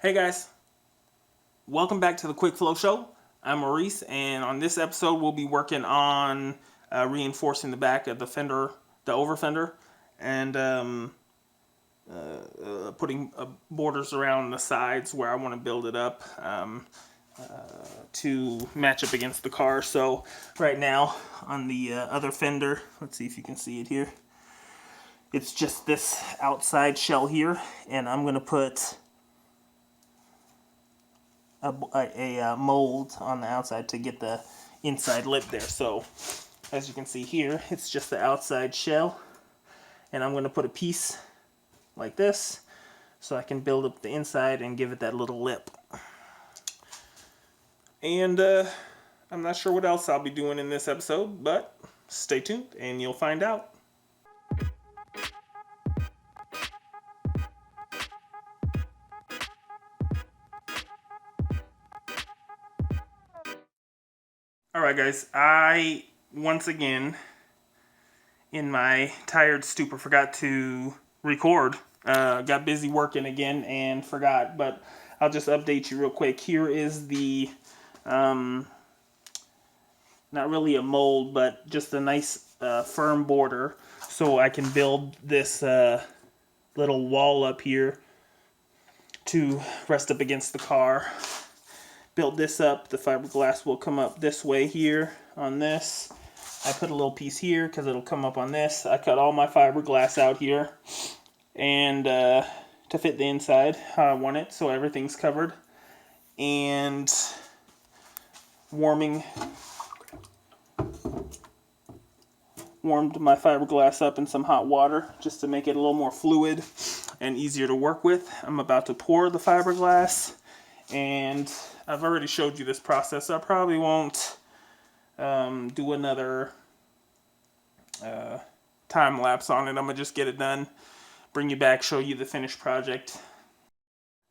Hey guys, welcome back to the Quick Flow Show. I'm Maurice, and on this episode we'll be working on reinforcing the back of the fender, the over-fender, and putting borders around the sides where I want to build it up to match up against the car. So right now on the other fender, let's see if you can see it here. It's just this outside shell here, and I'm going to put a mold on the outside to get the inside lip there. So as you can see here, it's just the outside shell, and I'm going to put a piece like this so I can build up the inside and give it that little lip. And I'm not sure what else I'll be doing in this episode, but stay tuned and you'll find out. Alright guys, I once again, in my tired stupor, forgot to record. Got busy working again and forgot, but I'll just update you real quick. Here is the, not really a mold, but just a nice firm border, so I can build this little wall up here to rest up against the car. Build this up, the fiberglass will come up this way here on this. I put a little piece here because it'll come up on this. I cut all my fiberglass out here and to fit the inside how I want it, so everything's covered. And warmed my fiberglass up in some hot water just to make it a little more fluid and easier to work with. I'm about to pour the fiberglass, and I've already showed you this process, so I probably won't do another time lapse on it. I'm gonna just get it done, bring you back, show you the finished project.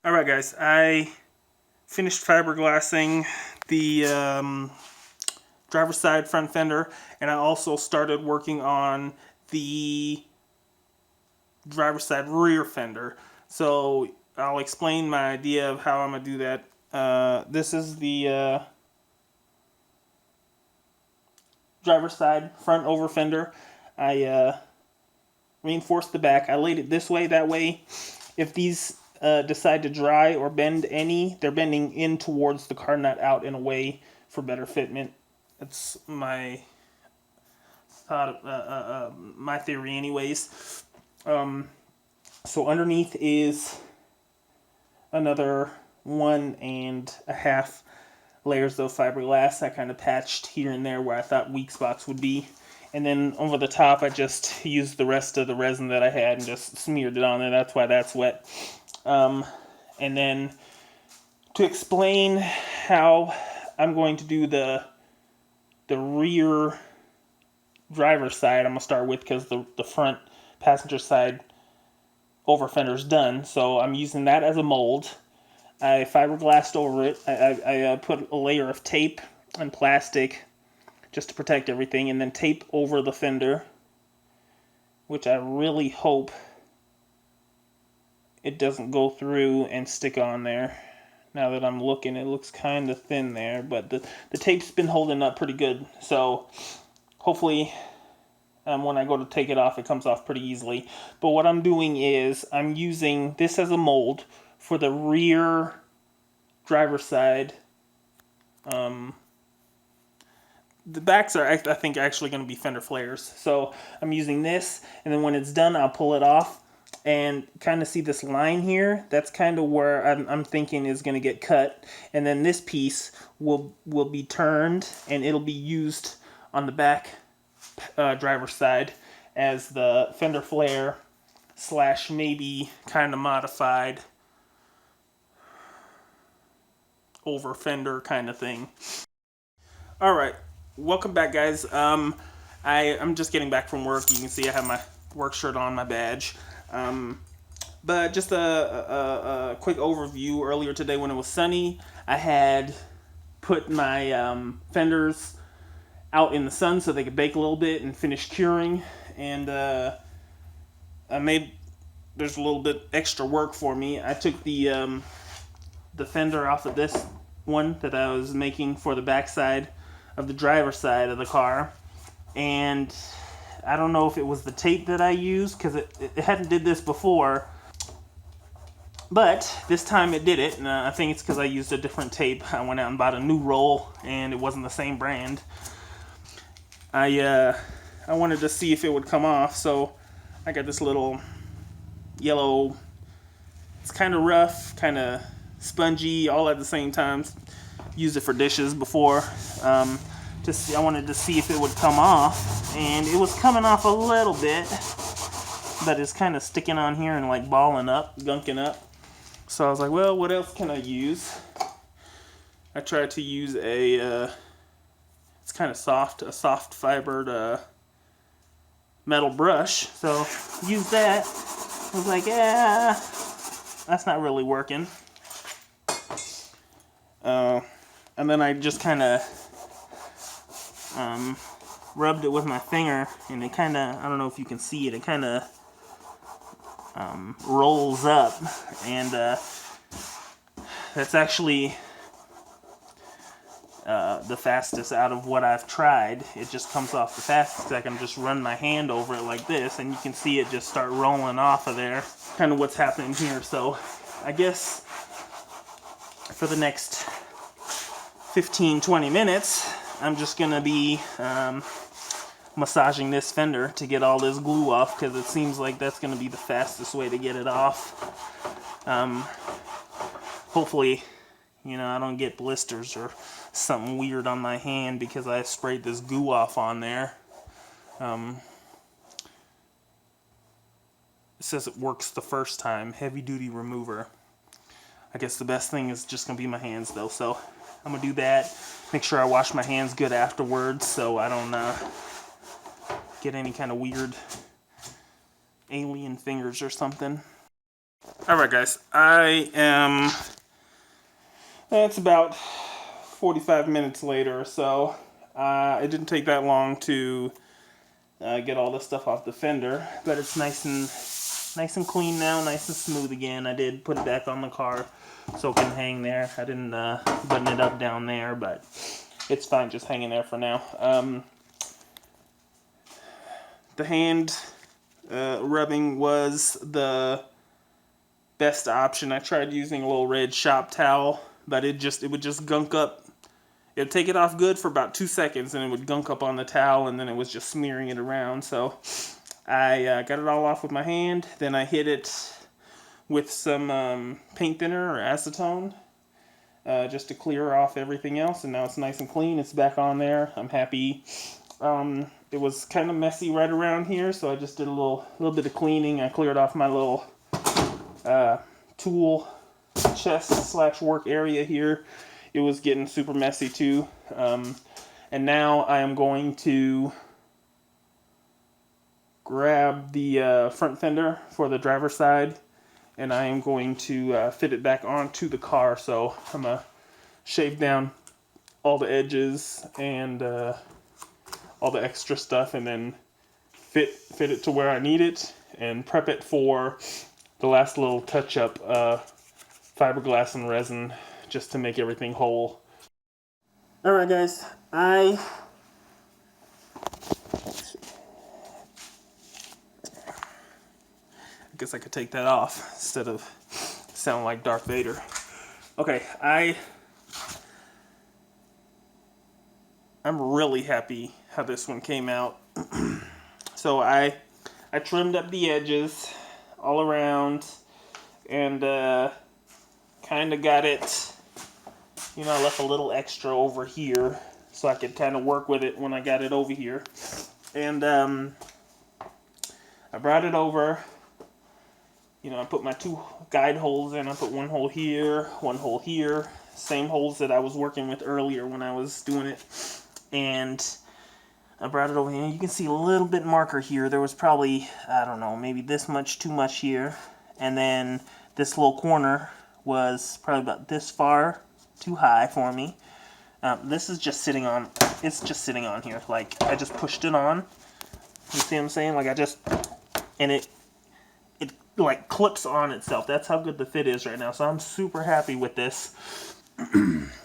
Alright guys, I finished fiberglassing the driver's side front fender, and I also started working on the driver's side rear fender. So I'll explain my idea of how I'm gonna do that. This is the driver's side front over fender. I reinforced the back. I laid it this way. That way, if these decide to dry or bend any, they're bending in towards the car, not out and away, for better fitment. That's my thought, my theory anyways. So underneath is another 1.5 layers of fiberglass. I kind of patched here and there where I thought weak spots would be. And then over the top, I just used the rest of the resin that I had and just smeared it on there. That's why that's wet. And then to explain how I'm going to do the rear driver's side, I'm going to start with, because the front passenger side over fender's done. So I'm using that as a mold. I fiberglassed over it. I put a layer of tape and plastic just to protect everything, and then tape over the fender, which I really hope it doesn't go through and stick on there. Now that I'm looking, it looks kind of thin there, but the tape's been holding up pretty good. So hopefully when I go to take it off, it comes off pretty easily. But what I'm doing is I'm using this as a mold for the rear driver's side. The backs are, I think, actually going to be fender flares. So I'm using this, and then when it's done, I'll pull it off and kind of see this line here. That's kind of where I'm thinking is going to get cut. And then this piece will be turned, and it'll be used on the back driver's side as the fender flare / maybe kind of modified over fender kind of thing. Alright, welcome back guys. I'm just getting back from work. You can see I have my work shirt on, my badge. But just a quick overview. Earlier today when it was sunny, I had put my fenders out in the sun so they could bake a little bit and finish curing. And there's a little bit extra work for me. I took the the fender off of this one that I was making for the backside of the driver's side of the car, and I don't know if it was the tape that I used, because it hadn't did this before, but this time it did it, and I think it's because I used a different tape. I went out and bought a new roll, and it wasn't the same brand. I wanted to see if it would come off, so I got this little yellow, it's kind of rough, kind of spongy, all at the same time. Used it for dishes before. I wanted to see if it would come off, and it was coming off a little bit, but it's kind of sticking on here and like balling up, gunking up. So I was like, well, what else can I use? I tried to use it's kind of soft, a soft fibered metal brush. So use that. I was like, yeah, that's not really working. And then I just kind of rubbed it with my finger, and it kind of, I don't know if you can see it, it kind of rolls up, and that's actually the fastest out of what I've tried. It just comes off the fastest. I can just run my hand over it like this, and you can see it just start rolling off of there. Kind of what's happening here. So I guess for the next 15-20 minutes, I'm just gonna be massaging this fender to get all this glue off, because it seems like that's gonna be the fastest way to get it off. Hopefully, you know, I don't get blisters or something weird on my hand because I sprayed this goo off on there. It says it works the first time, heavy duty remover. I guess the best thing is just gonna be my hands though, so I'm gonna do that. Make sure I wash my hands good afterwards so I don't get any kind of weird alien fingers or something. Alright guys, it's about 45 minutes later or so. It didn't take that long to get all this stuff off the fender, but it's nice and clean now, nice and smooth again. I did put it back on the car so it can hang there. I didn't button it up down there, but it's fine just hanging there for now. The hand rubbing was the best option. I tried using a little red shop towel, but it would just gunk up. It'd take it off good for about 2 seconds, and it would gunk up on the towel, and then it was just smearing it around. So I got it all off with my hand. Then I hit it with some paint thinner or acetone just to clear off everything else, and now it's nice and clean. It's back on there. I'm happy. It was kind of messy right around here, so I just did a little bit of cleaning. I cleared off my little tool chest / work area here. It was getting super messy too. And now I am going to grab the front fender for the driver's side, and I am going to fit it back onto the car. So I'm going to shave down all the edges and all the extra stuff, and then fit it to where I need it, and prep it for the last little touch-up fiberglass and resin, just to make everything whole. Alright guys, I guess I could take that off instead of sounding like Darth Vader. Okay, I'm really happy how this one came out. So I trimmed up the edges all around, and kind of got it, you know, I left a little extra over here so I could kind of work with it when I got it over here. And I brought it over, you know, I put my 2 guide holes in. I put 1 hole here, 1 hole here, same holes that I was working with earlier when I was doing it. And I brought it over here. You can see a little bit marker here. There was probably, I don't know, maybe this much too much here. And then this little corner was probably about this far too high for me. This is just sitting on, it's just sitting on here. Like, I just pushed it on. You see what I'm saying? Like, and it like clips on itself. That's how good the fit is right now. So I'm super happy with this.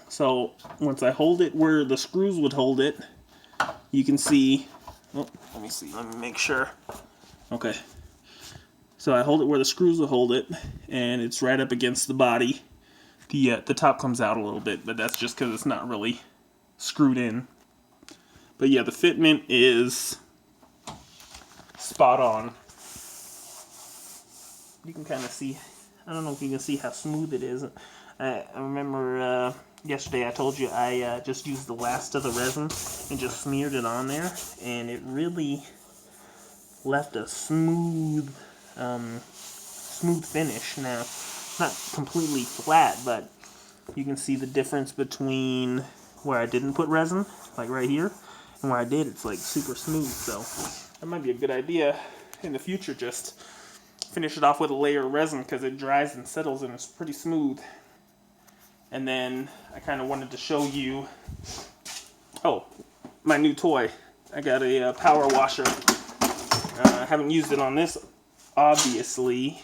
So once I hold it where the screws would hold it, you can see, oh, let me see, let me make sure. Okay. So I hold it where the screws will hold it, and it's right up against the body. The top comes out a little bit, but that's just because it's not really screwed in. But yeah, the fitment is spot on. You can kind of see, I don't know if you can see how smooth it is. I remember yesterday I told you I just used the last of the resin and just smeared it on there, and it really left a smooth finish. Now, not completely flat, but you can see the difference between where I didn't put resin, like right here, and where I did. It's like super smooth. So that might be a good idea in the future. Just finish it off with a layer of resin because it dries and settles and it's pretty smooth. And then I kind of wanted to show you, oh, my new toy. I got a power washer. I haven't used it on this, obviously.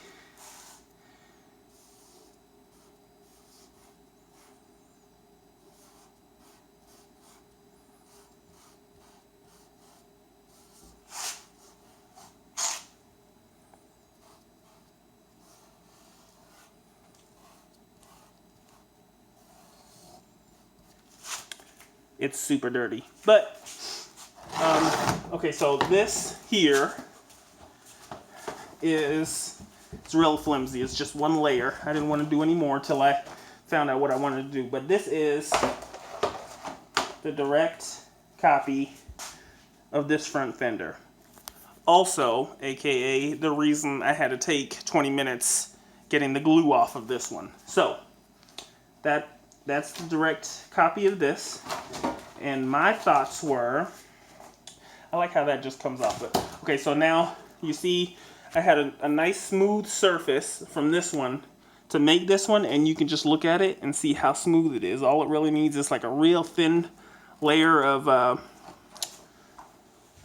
It's super dirty. But, okay, so this here it's real flimsy. It's just one layer. I didn't want to do any more until I found out what I wanted to do. But this is the direct copy of this front fender. Also, aka the reason I had to take 20 minutes getting the glue off of this one. So, that's the direct copy of this. And my thoughts were, I like how that just comes off. But okay, so now you see I had a nice smooth surface from this one to make this one, and you can just look at it and see how smooth it is. All it really needs is like a real thin layer of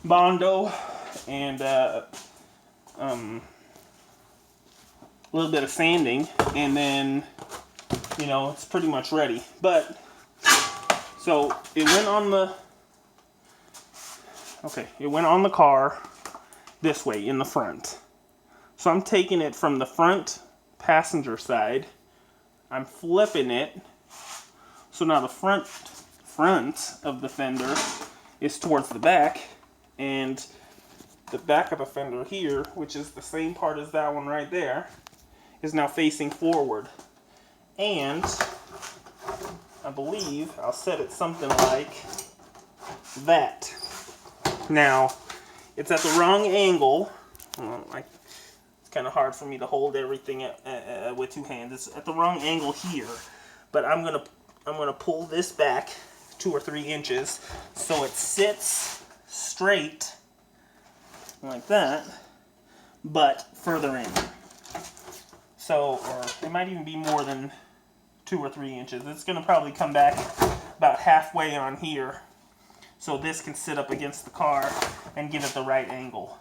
Bondo and a little bit of sanding, and then, you know, it's pretty much ready. But so it went on the, okay, it went on the car this way in the front. So I'm taking it from the front passenger side. I'm flipping it. So now the front of the fender is towards the back, and the back of the fender here, which is the same part as that one right there, is now facing forward. And I believe I'll set it something like that. Now, it's at the wrong angle. It's kind of hard for me to hold everything with two hands. It's at the wrong angle here, but I'm gonna pull this back 2 or 3 inches so it sits straight like that, but further in. So, or it might even be more than 2 or 3 inches. It's going to probably come back about halfway on here, so this can sit up against the car and give it the right angle.